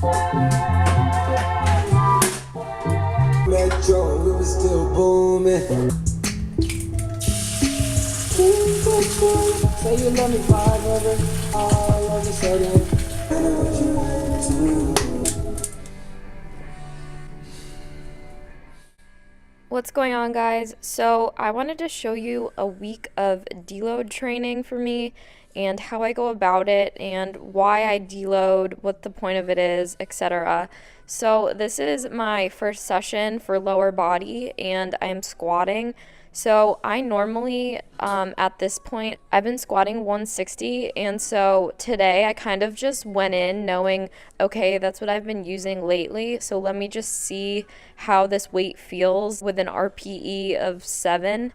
Metro, we were still booming. Say you love me 500, all of a sudden. I know what you want to. What's going on, guys? So I wanted to show you a week of deload training for me and how I go about it and why I deload, what the point of it is, etc. So this is my first session for lower body and I'm squatting. So I normally, at this point, I've been squatting 160, and so today I kind of just went in knowing, okay, that's what I've been using lately, so let me just see how this weight feels with an RPE of 7.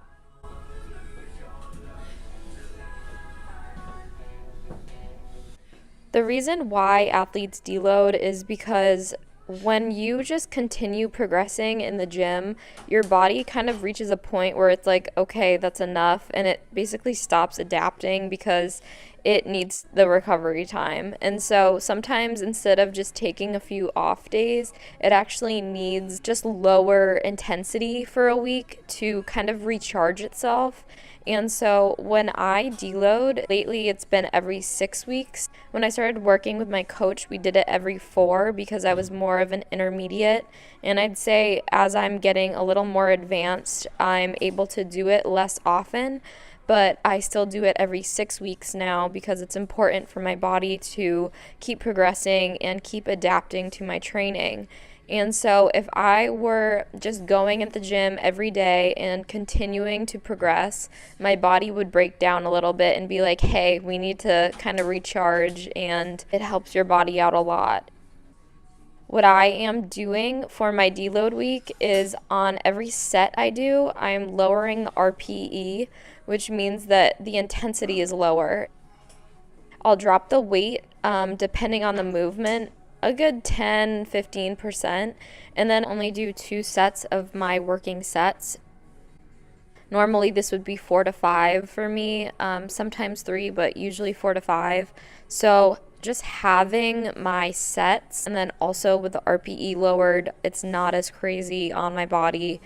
The reason why athletes deload is because when you just continue progressing in the gym, your body kind of reaches a point where it's like, okay, that's enough, and it basically stops adapting because it needs the recovery time. And so sometimes instead of just taking a few off days, it actually needs just lower intensity for a week to kind of recharge itself. And so when I deload, lately it's been every 6 weeks. When I started working with my coach, we did it every 4 because I was more of an intermediate. And I'd say as I'm getting a little more advanced, I'm able to do it less often. But I still do it every 6 weeks now because it's important for my body to keep progressing and keep adapting to my training. And so if I were just going at the gym every day and continuing to progress, my body would break down a little bit and be like, hey, we need to kind of recharge, and it helps your body out a lot. What I am doing for my deload week is on every set I do, I'm lowering the RPE, which means that the intensity is lower. I'll drop the weight depending on the movement, a good 10-15%, and then only do 2 sets of my working sets. Normally this would be 4 to 5 for me, sometimes 3, but usually 4 to 5. So just having my sets and then also with the RPE lowered, it's not as crazy on my body.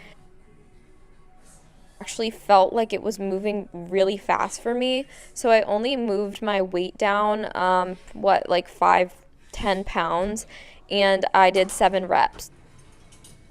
Actually felt like it was moving really fast for me, so I only moved my weight down like 5-10 pounds, and I did 7 reps,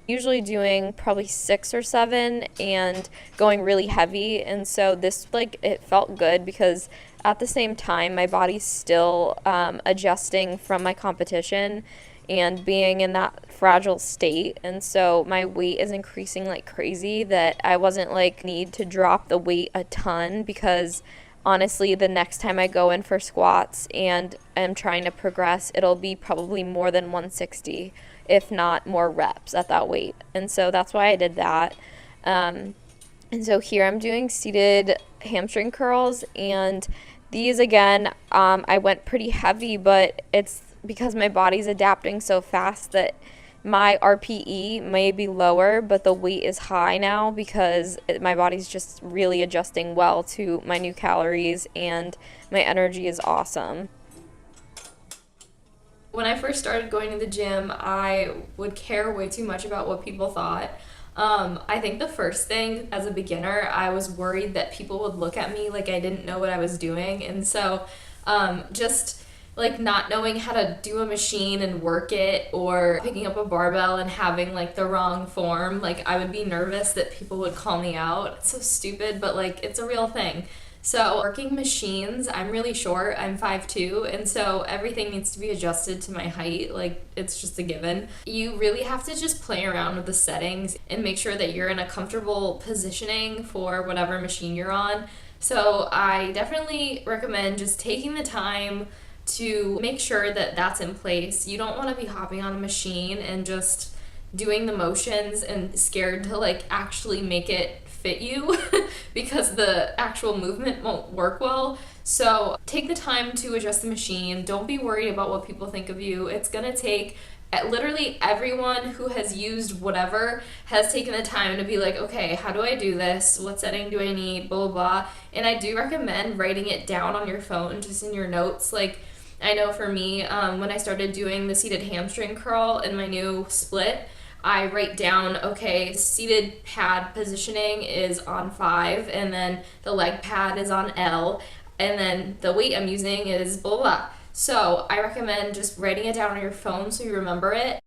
usually doing probably 6 or 7 and going really heavy. And so this, like, it felt good because at the same time my body's still adjusting from my competition and being in that fragile state, and so my weight is increasing like crazy, that I wasn't like need to drop the weight a ton, because honestly the next time I go in for squats and am trying to progress, it'll be probably more than 160, if not more reps at that weight. And so that's why I did that. And so here I'm doing seated hamstring curls, and these again, I went pretty heavy, but it's because my body's adapting so fast that my RPE may be lower, but the weight is high now because my body's just really adjusting well to my new calories, and my energy is awesome. When I first started going to the gym, I would care way too much about what people thought. I think the first thing as a beginner, I was worried that people would look at me like I didn't know what I was doing. And so just like not knowing how to do a machine and work it, or picking up a barbell and having like the wrong form, like I would be nervous that people would call me out. It's so stupid, but like it's a real thing. So working machines, I'm really short, I'm 5'2", and so everything needs to be adjusted to my height, like it's just a given. You really have to just play around with the settings and make sure that you're in a comfortable positioning for whatever machine you're on. So I definitely recommend just taking the time to make sure that that's in place. You don't want to be hopping on a machine and just doing the motions and scared to like actually make it fit you because the actual movement won't work well. So take the time to adjust the machine. Don't be worried about what people think of you. It's gonna take literally everyone who has used whatever has taken the time to be like, okay, how do I do this? What setting do I need? Blah, blah, blah. And I do recommend writing it down on your phone, just in your notes. Like, I know for me, when I started doing the seated hamstring curl in my new split, I write down, okay, seated pad positioning is on 5, and then the leg pad is on L, and then the weight I'm using is blah blah. So I recommend just writing it down on your phone so you remember it.